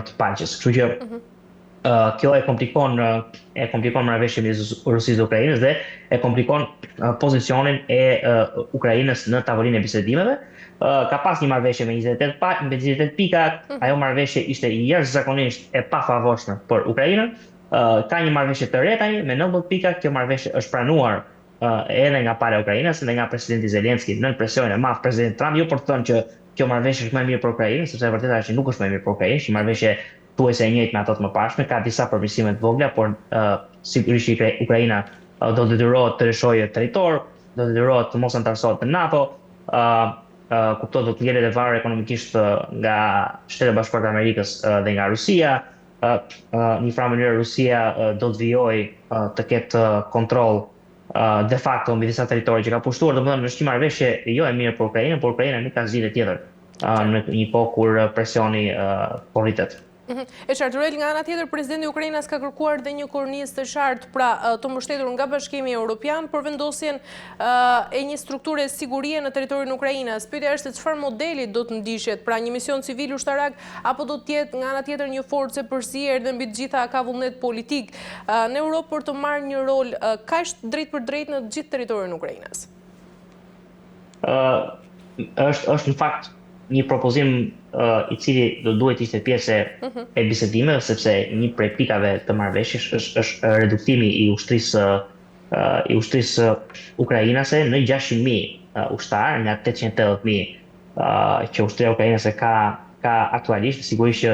emër të paqes. Kështu që kjo e komplikon marrëveshjen midis Rusisë dhe Ukrainës dhe e komplikon pozicionin e Ukrainës në tavolinë e bisedimeve. Ka pas një marrëveshje me 28 pika, ajo marrëveshje ishte jashtëzakonisht e pafavorshme për Ukrainën. Ka një marrëveshje të re tani me 19 pika, kjo marrëveshje është pranuar edhe nga pala e Ukrainës dhe nga presidenti Zelenski nën presionin e madh presidenti Trump, jo për të thënë që kjo marrëveshje është më e mirë për Ukrainën, sepse e vërteta është që nuk është më e mirë për Ukrainën, është një marrëveshje thuajse e njëjtë me ato të mëparshme, ka disa përmirësime të vogla, por sigurisht që Ukraina do detyrohet të lëshojë territor, do detyrohet të mos antarësohet në NATO, kuptohet do të ngjelet e varur ekonomikisht nga Shtetet Bashkuara të Amerikës dhe nga Rusia. Në një mënyrë Rusia do të vijojë të ketë kontroll de facto mbi disa territorë që ka pushtuar, domethënë është një marrëveshje jo e mirë për Ukrainën, por Ukraina nuk ka zgjidhje tjetër në një kohë kur presioni po rritet. E qartë, Ruel, nga ana tjetër, presidenti i Ukrainës ka kërkuar dhe një kornizë të qartë pra të mbështetur nga Bashkimi Evropian për vendosjen e një strukture sigurie në territorin Ukrainës. Pyetja është se çfarë modeli do të ndiqet, pra një mision civil ushtarak apo do të jetë nga ana tjetër një forcë përzier dhe mbi të gjitha ka vullnet politik në Europë për të marrë një rol kaq drejt për drejt në të gjithë territorin Ukrainës? Është në fakt një propozim i cili do duhet ishte pjesë e bisedimeve, sepse një prej pikave të marrëveshjes është reduktimi i ushtrisë ukrainase në 600.000 ushtarë nga 880.000 që ushtria ukrainase ka aktualisht. Sigurisht që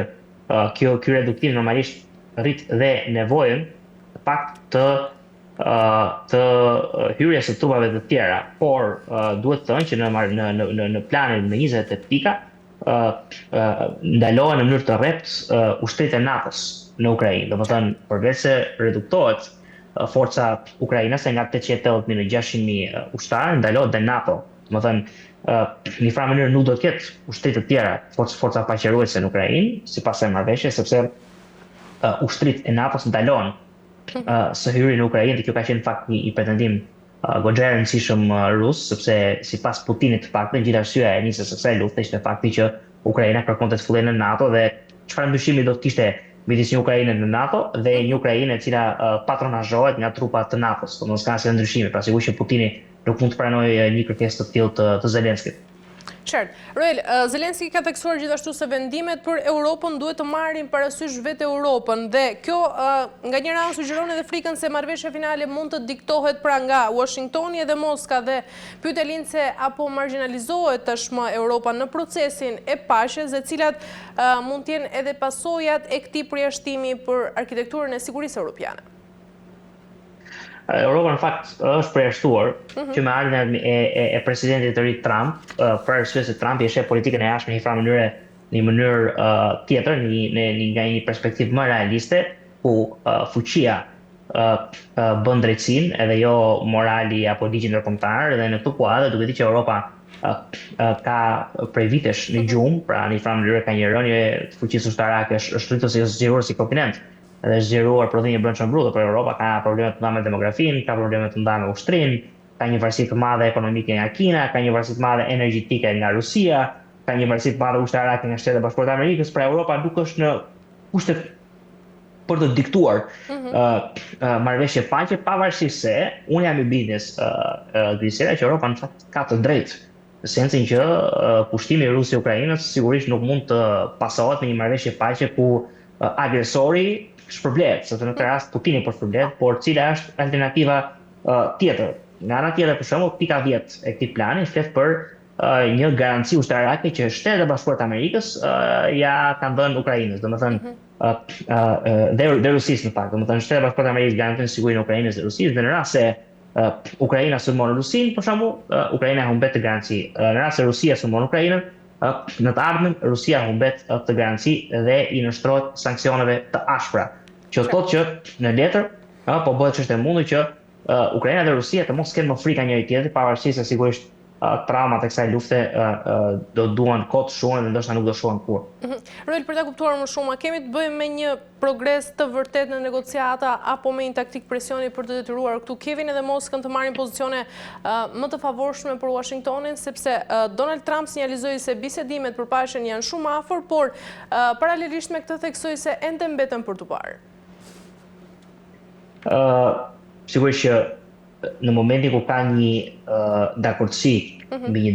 ky reduktim normalisht rrit dhe nevojën të hyrjes së trupave të tjera, por duhet të thënë që në planin me 20 pika ndalohen në mënyrë të rrept ushtritë e NATO-s në Ukrainë. Domethënë, përveç se reduktohet forca ukrainase nga 880.000 në 600.000 ushtarë, ndalohet dhe NATO. Domethënë, në një farë mënyrë nuk do të ketë ushtritë të tjera forca paqëruese në Ukrainë, sipas asaj marrëveshje, sepse ushtritë e NATO-s ndalohen së hyrin në Ukrainë, dhe kjo ka qenë fakt një pretendim goxha e rëndësishëm rus, sepse sipas Putinit të paktën gjithë arsyeja e nisjes së kësaj lufte ishte fakti që Ukraina kërkonte të fillojë në NATO dhe çfarë ndryshimi do të kishte midis një Ukraine në NATO dhe një Ukraine e cila patronazhohet nga trupat të NATO-s. Domosdoshmë s'ka asnjë ndryshim, pra sigurisht që Putini nuk mund të pranojë një kërkesë të tillë të Zelenskit. Qartë. Ruel, Zelenski ka theksuar gjithashtu se vendimet për Europën duhet të marrin parasysh vetë Europën dhe kjo nga njëra anë sugjeron edhe frikën se marrëveshja finale mund të diktohet pra nga Washingtoni edhe Moska dhe pyet Elin se apo marginalizohet tashmë Europa në procesin e paqes dhe cilat mund të jenë edhe pasojat e këtij përjashtimi për arkitekturën e sigurisë europiane. Europa në fakt është përjashtuar që me ardhmën e presidentit të ri Trump, për arsye se Trump i sheh politikën e jashtme në një mënyrë tjetër, nga një perspektivë më realiste, ku fuqia bën drejtësinë edhe jo morali apo ligji ndërkombëtar, dhe në këtë kuadër duke ditë që Europa ka prej vitesh në gjumë, pra në një farë mënyrë ka një rënje të fuqisë ushtarake, është rritur si zgjeruar si kontinent. Dhe është zgjeruar prodhimi brendshëm brute, por Europa ka probleme të mëdha me demografinë, ka probleme të mëdha me ushtrinë, ka një varësi të madhe ekonomike nga Kina, ka një varësi të madhe energjetike nga Rusia, ka një varësi të madhe ushtarake nga Shtetet Bashkuara të Amerikës, pra Europa nuk është në kushte për të diktuar marrëveshje paqe, pavarësisht se unë jam i bindjes që Europa në fakt ka të drejtë, në sensin që pushtimi i Rusisë Ukrainës sigurisht nuk mund të pasohet me një marrëveshje paqe ku agresori shpërblet, sepse në këtë rast Putini po shpërblet, por cila është alternativa tjetër? Nga ana tjetër, për shembull, pika 10 e këtij plani flet për një garanci ushtarake që Shtetet e Bashkuara të Amerikës ja kanë dhënë Ukrainës, domethënë dhe Rusisë në fakt, domethënë Shtetet e Bashkuara të Amerikës garantojnë sigurinë e Ukrainës dhe Rusisë, dhe në rast se Ukraina sulmon Rusinë, për shembull, Ukraina humbet të garanci. Në rast se Rusia sulmon Ukrainën, në të ardhmen Rusia humbet të garanci dhe i nështrohet sanksioneve të ashpra. Që thotë që në letër po bëhet çështje e mundur që Ukraina dhe Rusia të mos kenë më frikë njëri tjetrit, pavarësisht se sigurisht traumat e kësaj lufte do duan kohë të shuhen dhe ndoshta nuk do shuhen kur. Roel, për ta kuptuar më shumë, a kemi të bëjmë me një progres të vërtet në negociata apo me një taktik presioni për të detyruar këtu Kevin edhe Moskën të marrin pozicione më të favorshme për Washingtonin, sepse Donald Trump sinjalizoi se bisedimet për paqen janë shumë afër, por paralelisht me këtë theksoi se ende mbeten për të parë. Sigurisht që në momentin ku ka një dakordsi mbi një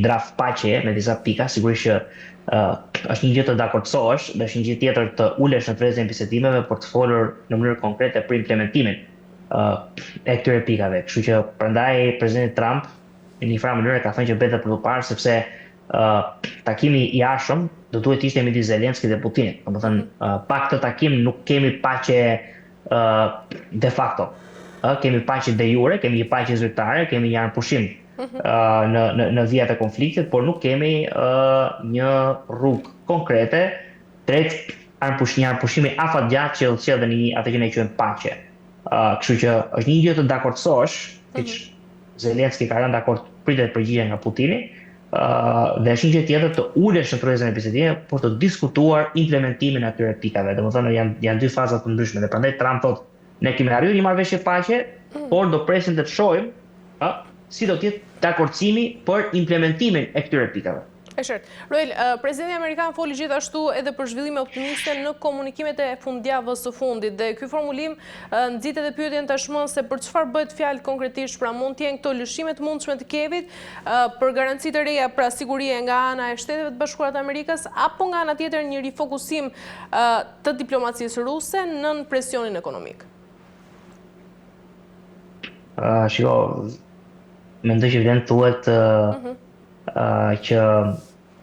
draft paqe me disa pika, sigurisht që është një gjë të dakordsohesh dhe është një gjë tjetër të ulesh në trezën e bisedimeve për të folur në mënyrë konkrete për implementimin e këtyre pikave. Kështu që prandaj presidenti Trump në një farë mënyrë ka thënë që betet për të parë, sepse takimi i jashtëm do duhet ishte midis Zelenskit dhe Putinit. Domethënë pa këtë takim nuk kemi paqe de facto. Kemi paqe de jure, kemi një paqe zyrtare, kemi një armëpushim në vijat e konfliktit, por nuk kemi një rrugë konkrete drejt një armëpushimi afatgjatë që sjell dhe atë që ne quajmë paqe. Kështu që është një gjë të dakordsohesh, siç Zelenski ka rënë dakord pritet përgjigje nga Putini, dhe është një gjë tjetër të ulesh në trezën e bisedimeve për të diskutuar implementimin e atyre pikave. Domethënë janë dy faza të ndryshme dhe prandaj Trump thotë ne kemi arritur një marrëveshje paqe, por do presim të shohim si do të jetë dakordësimi për implementimin e këtyre pikave. E qartë. Roel, presidenti amerikan foli gjithashtu edhe për zhvillime optimiste në komunikimet e fundjavës së fundit dhe ky formulim nxit edhe pyetjen tashmë se për çfarë bëhet fjalë konkretisht, pra mund të jenë këto lëshime të mundshme të Kevit për garanci të reja pra sigurie nga ana e Shteteve të Bashkuara të Amerikës apo nga ana tjetër një rifokusim të diplomacisë ruse nën presionin ekonomik. Shiko, mendoj që vlen thuhet që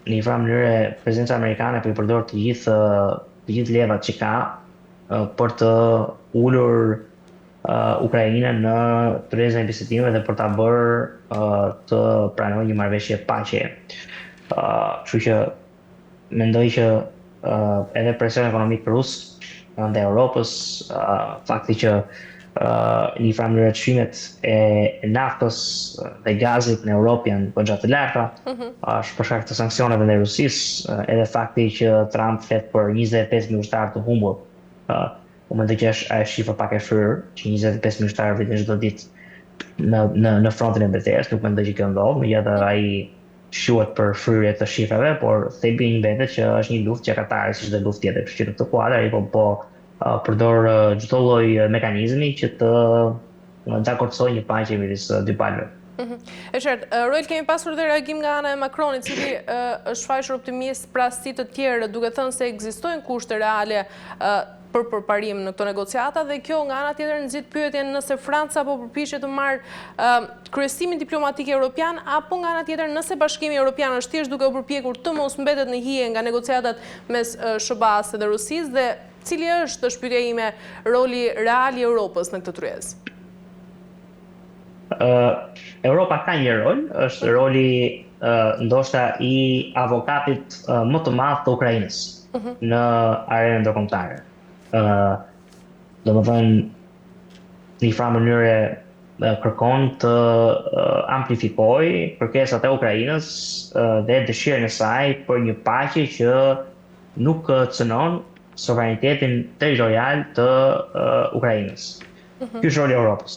në një farë mënyrë presidenca amerikane po i përdor të gjithë levat që ka për të ulur Ukrainën në trezën e bisedimeve dhe për ta bërë të pranojë një marrëveshje paqe. Kështu që mendoj që edhe presioni ekonomik rus dhe Europës, fakti që një farë mënyrë çmimet e naftës dhe gazit në Europë janë goxha të larta, është për shkak të sanksioneve ndaj Rusisë, edhe fakti që Trump flet për 25.000 ushtarë të humbur. Unë mendoj që është shifër pak e shfryrë, që 25.000 ushtarë vritën çdo ditë në frontin e betejës, nuk mendoj që kjo ndodh, megjithatë ai shuhet për fryrje të shifrave, por thelbi i mbetet që është një luftë qytetare si çdo luftë tjetër, kështu që në këtë kuadër ai po përdor çdo lloj mekanizmi që të dakordsojë një paqe midis dy palëve. E qartë, Roel, kemi pasur dhe reagim nga ana e Macronit, cili është faqur optimist pra si të tjerë, duke thënë se ekzistojnë kushte reale për përparim në këto negociata dhe kjo nga ana tjetër nxit pyetjen nëse Franca po përpiqet të marrë kryesimin diplomatik evropian apo nga ana tjetër nëse Bashkimi Evropian është thjesht duke u përpjekur të mos mbetet në hije nga negociatat mes SBA-s dhe Rusisë dhe cili është shpytja ime roli real i Europës në këtë tryezë? Europa ka një rol, është roli ndoshta i avokatit më të madh të Ukrainës në arenën ndërkombëtare. Domethënë në një farë mënyrë kërkon të amplifikojë kërkesat e Ukrainës dhe dëshirën e saj për një paqe që nuk cënon sovranitetin territorial të Ukrainës. Ky është roli i Europës.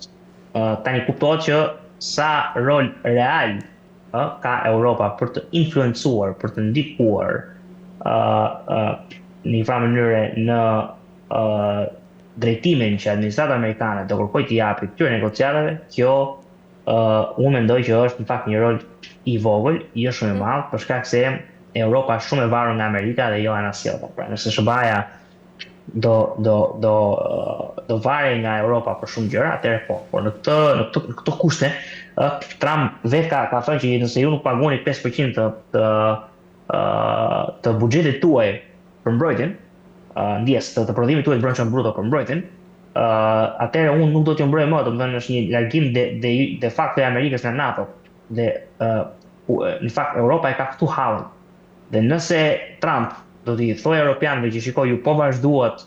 Tani kuptohet që sa rol real ka Europa për të influencuar, për të ndikuar në një farë mënyrë në drejtimin që administrata amerikane do kërkojë të japë këtyre negociatave, kjo unë mendoj që është në fakt një rol i vogël, jo shumë i madh, për shkak se Europa është shumë e varur nga Amerika dhe jo ana sjellta. Pra, nëse SBA-ja do varej nga Europa për shumë gjëra, atëherë po. Por në këto kushte, Trump vetë ka thënë që nëse ju nuk paguani 5% të buxhetit tuaj për mbrojtjen, ndjes të prodhimit tuaj të brendshëm bruto për mbrojtjen, atëherë unë nuk do t'ju mbroj më, domethënë është një largim de facto e Amerikës nga NATO. Dhe në fakt Europa e ka këtu hallën. Dhe nëse Trump do t'i thojë europianëve që shikoj ju po vazhduat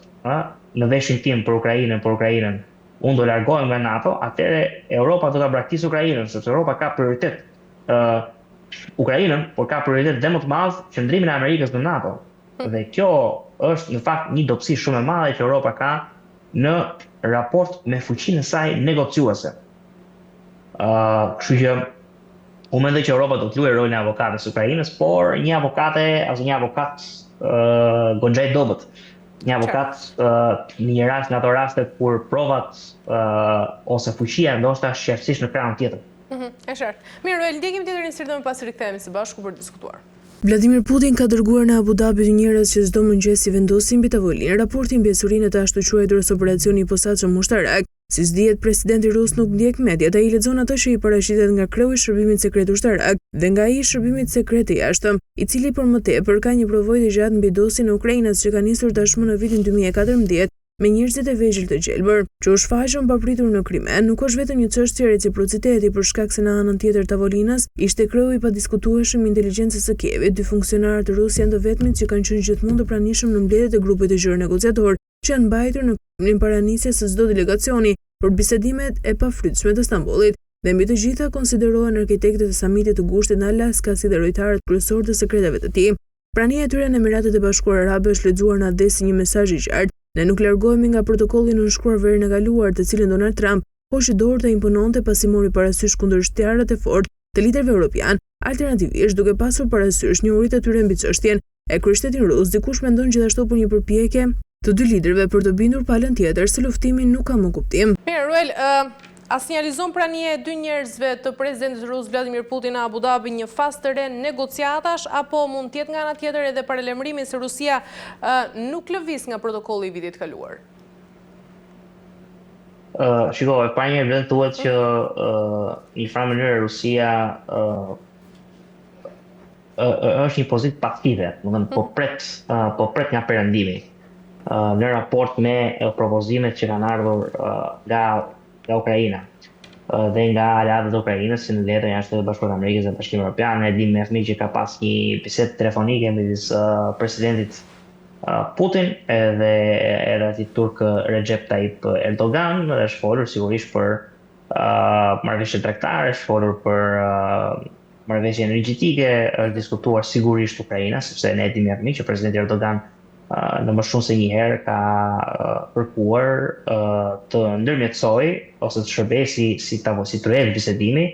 në veshin tim për Ukrainën, unë do largohem nga NATO, atëherë Europa do ta braktisë Ukrainën, sepse Europa ka prioritet Ukrainën, por ka prioritet dhe më të madh qëndrimin e Amerikës në NATO. Dhe kjo është në fakt një dobësi shumë e madhe që Europa ka në raport me fuqinë e saj negociuese. Kështu që unë mendoj që Europa do të luajë rolin e avokatës së Ukrainës, por një avokat goxha i dobët. Një avokat në ato raste kur provat ose fuqia ndoshta shqetësisht në krahun tjetër. E qartë. Mirë, Roel, ndjekim tjetër një sirë pas rikthehemi së bashku për diskutuar. Vladimir Putin ka dërguar në Abu Dhabi njerëz që çdo mëngjes i vendosin mbi tavolinë raportin mbi surinë të ashtu quajtur operacioni i posaçëm ushtarak. Si dihet, presidenti rus nuk ndjek mediat, ai lexon atë që i paraqitet nga kreu i shërbimit sekret ushtarak dhe nga ai i shërbimit sekret të jashtëm, i cili për më tepër ka një provojë të gjatë mbi dosjen e Ukrainës që ka nisur tashmë në vitin 2014 me njerëzit e vegjël të gjelbër, që u shfaqën papritur në Krime, nuk është vetëm një çështje reciprociteti për shkak se në anën tjetër tavolinës ishte kreu i padiskutueshëm i inteligjencës së Kievit, dy funksionarë të Rusë janë të vetmit që kanë qenë gjithmonë të pranishëm në mbledhjet e grupit të gjerë negociator, që janë mbajtur në Kremlin para nisjes së çdo delegacioni për bisedimet e pafrytshme të Stambollit, dhe mbi të gjitha konsiderohen arkitektët e samitit të ngushtit në Alaska si dhe lojtarët kryesorë të sekreteve të tij. Prania e tyre në Emiratet e Bashkuara Arabe është lexuar në adresë si një mesazh i qartë. Ne nuk largohemi nga protokolli nënshkruar verën e kaluar, të cilin Donald Trump hoqi dorë të impononte pasi mori parasysh kundërshtarët e fortë të liderëve evropian, alternativisht duke pasur parasysh njohuritë e tyre mbi çështjen e kryershtetin rus. Dikush mendon gjithashtu për një përpjekje të dy liderëve për të bindur palën tjetër se luftimi nuk ka më kuptim. Mirë, Roel, a sinjalizon prania e dy njerëzve të presidentit rus Vladimir Putin në Abu Dhabi një fazë të re negociatash, apo mund të jetë nga ana tjetër edhe paralajmërimi se Rusia nuk lëviz nga protokolli i vitit kaluar? Shikoj, pa një vend thuhet që në një farë mënyrë Rusia është një pozitë pasive, po pret nga perëndimi në raport me propozimet që kanë ardhur nga Ukraina dhe nga aleatët e Ukrainës, si në letrën e Shtetit Bashkuar të Amerikës dhe Bashkimit Evropian. Ne dimë më së miri që ka pas një bisedë telefonike midis presidentit Putin edhe atij turk Recep Tayyip Erdogan, dhe është folur sigurisht për marrëveshje tregtare, është folur për marrëveshje energjetike, është diskutuar sigurisht Ukraina, sepse ne dimë më së miri që presidenti Erdogan në më shumë se një herë ka kërkuar të ndërmjetësoj ose të shërbejë si tryezë bisedimi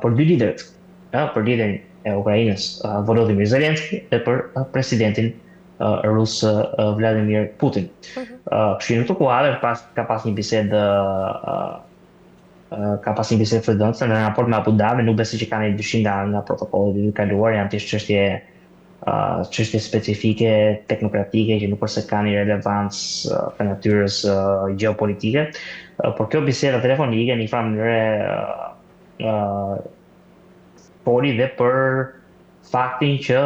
për dy liderët, për liderin e Ukrainës Volodymyr Zelensky dhe për presidentin rus Vladimir Putin. Kështu në këtë kuadër ka pas një bisedë frydënëse në raport me Abu Dhabi. Nuk besoj që kanë një dyshim nga protokolli i kaluar, janë thjesht çështje specifike teknokratike që nuk është se kanë një relevancë të natyrës gjeopolitike, por kjo biseda telefonike në një farë mënyrë foli dhe për faktin që